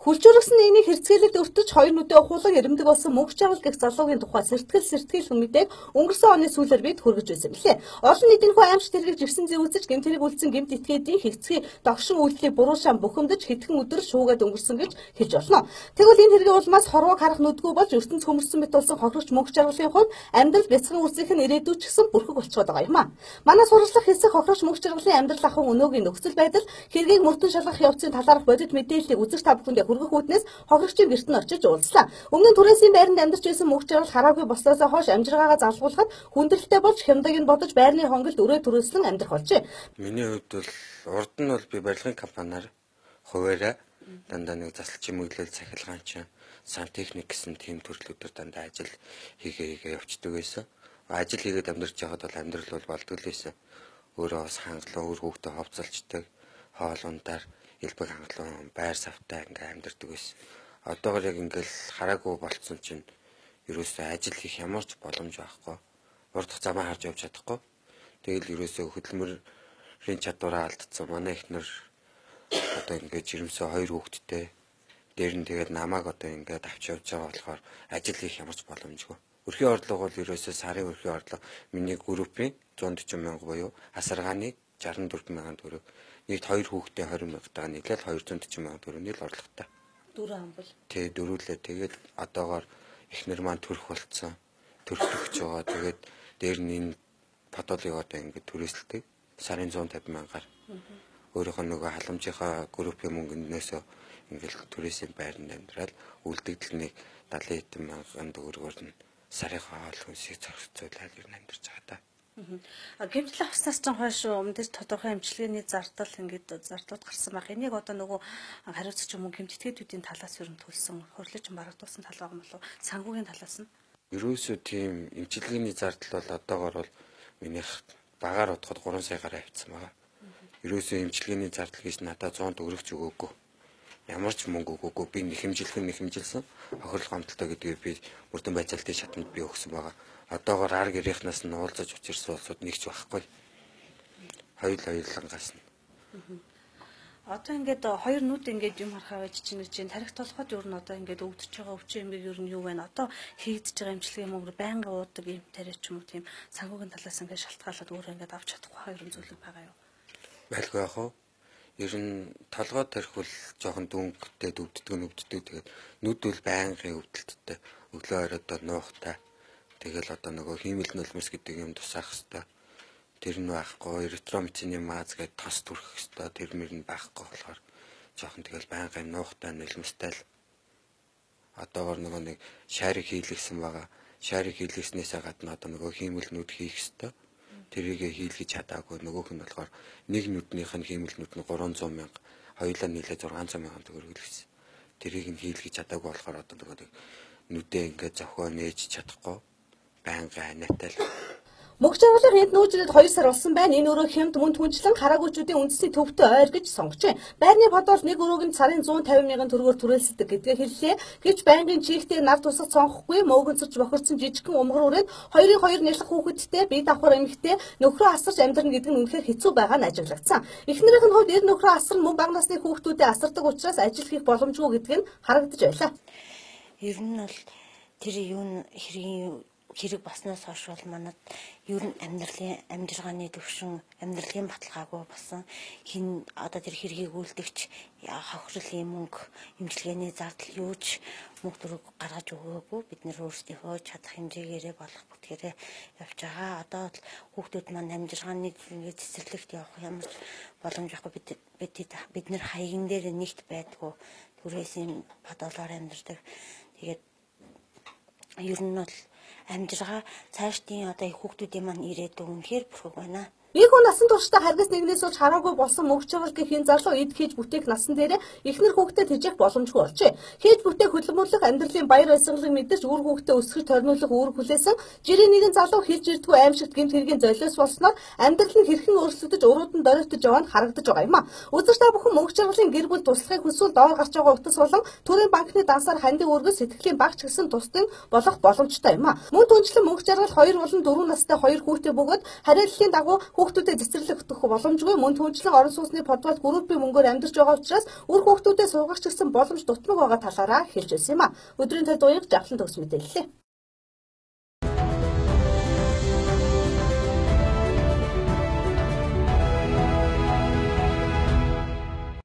Хүлжүүргсэн нэгний хэрцгийлэлд өртөж хоёр нүдээ ухуулан ирэмдэг болсон мөнх жаргал гэх залуугийн тухай сэтгэл хүмүдэг өнгөрсөн оны сүүлээр бид хүргэж байсан билээ. Олон нийтийн хөө аимшигт хэрэгж ирсэн зүй үзэж гэмтэрэг үлдсэн гэмт итгээдийн хэрэгцгий догшин үйлдэлийг буруушаан бухимдаж хэдхэн өдөр шуугаад өнгөрсөн гэж хэлж болно. Тэгвэл энэ хэрэгийн улмаас хорвоог харах нүдгүй болж ертөнц хөмөрсөн мэт болсон хохирогч мөнх жаргалын хувьд амьдрал бяцхан үрсийнх нь ирээдүйд ч гэсэн бүрхэг болчиход байгаа юм а. Манай сурвалжлах хэсэг хохирогч мөнх жаргалын амьдрал ахуй өнөөгийн нөхцөл байдал хэргийг мөрдөн шалгах явцын талаарх бодит мэдээллийг үзэж та бүхэндээ хүргэх үүднээс хохирогчийн гэрт нь очиж уулзлаа. Өмнө нь түрээсийн байранд амьдарч байсан мөнх жаргал хараагүй болсноосоо хойш амжиргаагаа залгуулахад хүндрэлтэй болж хямдаг нь бодож байрны хонголд өрөө төрөөслөн амьдрах болжээ. Миний хувьд бол урд нь бол би барилгын компаниар хуваараа дандаа нэг засалч чимэглэл цахилгаан чинь сантехник гэсэн тийм төрлүүдээр дандаа ажил хийгээ явцдаг байсан. Ажил хийгээд амьдарч байхад бол амьдрал бол болдгол байсан. Өөрөө бас хангалуун өр хүүхдээ ховцолчдаг, хоол ундаар элбэг хангалуун байр савтай ингээ амьдардаг байсан. Одоогор яг ингээл хараагүй болцсон чинь ерөөсөө ажил хийх ямар ч боломж байхгүй. Урдх замаа харж явж чадахгүй. Тэгэл ерөөсөө хөдөлмөрийн чадвараа алдсан. Манай эхнэр одоо ингээд жирэмсээ хоёр хүүхэдтэй дээр нь тэгээд намайг одоо ингээд авч явж байгаа болохоор ажил хийх ямар ч боломжгүй. Өрхийн орлого бол ерөөсөө сарын өрхийн орлого миний группийн 140 мянга буюу асаргааны 64 мянган төгрөг. Нийт 2 хүүхэдтэй 20 мянгатайгаа нийлээд 240 мянган төгрөгийн л орлоготой. Дөрөв ам бол. Тий, дөрвөлээ. Тэгээд одоогоор эхнэр маань төрөх болцсон. Төрөх байгаа. Тэгээд дээр нь энэ подолыг одоо ингээд түрээсэлдэг. Сарын 150 мянгаар. Өөрийнхөө нөгөө халамжийнхаа группийн мөнгөнөөсөө ингээд түрээсийн байранд амьдраад үлдэгдэлнийг 70 мянган төгрөгөөр нь сарынхаа хоол хүнсийг зохицуулаад ер нь амьдарч байгаа та. Гэмтэл авснаас ч хойш өмнөд тодорхой эмчилгээний зардал ингээд зардлууд гарсан баг. Энийг одоо нөгөө хариуцч юм уу гэмтэтгээдүүдийн талаас ер нь төлсөн хурлаж марагдуулсан тал байгаа юм болов уу? Санхүүгийн талаас нь. Ерөөсөө тийм эмчилгээний зардал бол одоогоор бол минийх багаар утгад 3 сая гараа авчихсан байгаа. Ерөөсөө эмчилгээний зардал гэж надад 100 төгрөгч өгөөгүй. Ямар ч мөнгө өгөөгүй. Би нэхэмжилсэн. Хохирол гомдолтой гэдгийг би мөрдөн байцаалтын шатанд би өгсөн байгаа. Одоогоор ар гэрийнхнаас нь уулзаж учирсан улсууд нэг ч байхгүй. Хоёулангаас нь. Одоо ингээд хоёр нүд ингээд юм харахаа байж чинь тарих толгойд ер нь одоо ингээд өвдөж байгаа өвчин эмэг ер нь юу вэ? Одоо хийгдэж байгаа эмчилгээ мөнгө байнга уудаг юм тариа ч юм уу тийм санхүүгийн талаас ингээд шалтгаалаад өөрөө ингээд авч чадахгүй хоёр зүйлэг байгаа юу? Байлгүй яах вэ? Ер нь толгой тарих бол жоохон дүнхтэй өвддөг. Тэгээд нүд бол байнгын өвдөлттэй. Өглөө оройдоо нуухтай. Тэгэл одоо нөгөө хиймэл нулимс гэдэг юм тусаах хэвээр. Тэр нь байхгүй, эритромицины мааз гэдэг тос түрхэх хэвээр. Тэр мөр нь байхгүй болохоор жоохон тэгэл байнгын нуухтай нулимстай л одоогор нөгөө нэг шарыг хийлгэсэн байгаа. Шарыг хийлгэснээсээ гадна одоо нөгөө хиймэл нүд хийх хэвээр. Тэрийг хийлгэж чадаагүй. Нөгөөх нь болохоор нэг нүднийх нь хиймэл нүд нь 300 мянга, хоёулаа нийлээд 600 мянган төгрөг хэлсэн. Тэрийг нь хийлгэж чадаагүй болохоор одоо нөгөө нүдээ ингээд зохио нээж чадахгүй байнгын ханиатай л. Мөнх жаргалын хэд нүүжлээд 2 сар болсон байна. Энэ өрөө хямд мөнд хүнчлэн хараагуучдын үндэсний төвтэй ойр гэж сонгожээ. Байрны подол нэг өрөөг нь сарын 150 мянган төгрөгөөр түрээлсдэг гэдгээ хэллээ. Гэвч байнгын чихтэй нар тусах цонхгүй мөөгөнцөж бохирдсон жижигхэн умгар үрээд 2-2 нялх хүүхэдтэй бие давхар эмэгтэй нөхрөө асарч амьдрна гэдэг нь үнэхээр хэцүү байгаа нь ажиглагдсан. Эхнэрийнх нь хувьд нөхрөө асар мөн бага насны хүүхдүүдэд асардаг учраас ажил хийх боломжгүй гэдг нь харагдаж байлаа. Ер нь бол тэр юу хэрэг баснаас хойш бол манад ер нь амьдралын төвшин амьдралын баталгаагүй болсон хин одоо тэр хэргийг үлдэгч хохирлын мөнгө эмчилгээний зардал юуч мөнгө төрөг гаргаж өгөөгүй бид нэр өөрсдийнхөө чадах хэмжээгээрээ болох бүтгээрээ явж байгаа. Одоо хүүхдүүд маань амжиргааны ингээд цэцэрлэгт явах ямар ч боломж байхгүй бид нэр хаягн дээр нэгт байдгүй түрээсийн подолоор амьдардаг. Тэгээд ер нь бол амжиргаа цаашдын одоо хүүхдүүдийн маань ирээдүйн үнэхээр бүрхэг байна. Ийхүү насан туршдаа харгас нэгнээс болж хараагүй болсон мөнх жаргал гэх энэ залуу эд хийж бүтээх насан дээр эхнэр хүүхдэд тэжээх боломжгүй болжээ. Хийж бүтээх хөдөлмөрлөх амьдралын баяр баясгалыг мэдэрч үр хүүхдэд өсгөж тойрнуулах үүрэг хүлээсэн жирийн нэгэн залуу хийж ирдгүү аимшигт гэмт хэргийн золиос болсноор амьдрал нь хэрхэн өөрчлөгдөж урууд нь дөрөвтөж яваа нь харагдаж байгаа юм а. Үзэж та бүхэн мөнх жаргалын гэр бүл туслахыг хүсвэл доор гарч байгаа утас болон төрийн банкны дансаар хандив өргөс сэтгэлийн багч гэсэн тусдын болох боломжтой юм а. Мөн түнчлэн мөнх жаргал 2 болон 4 настай 2 хүүхдээ бөгөөд хариаллын дагуу хүүхдүүдэд цэцэрлэг өгөх боломжгүй, мөн түүнчлэн орон сууцны подвал группийн мөнгөөр амьдарч байгаа учраас үр хүүхдүүдэд суугах гэсэн боломж дутмаг байгаа талаараа хэлж байсан юм а. Өдрийн тал дуяг жавхлан төгс мэдээллээ.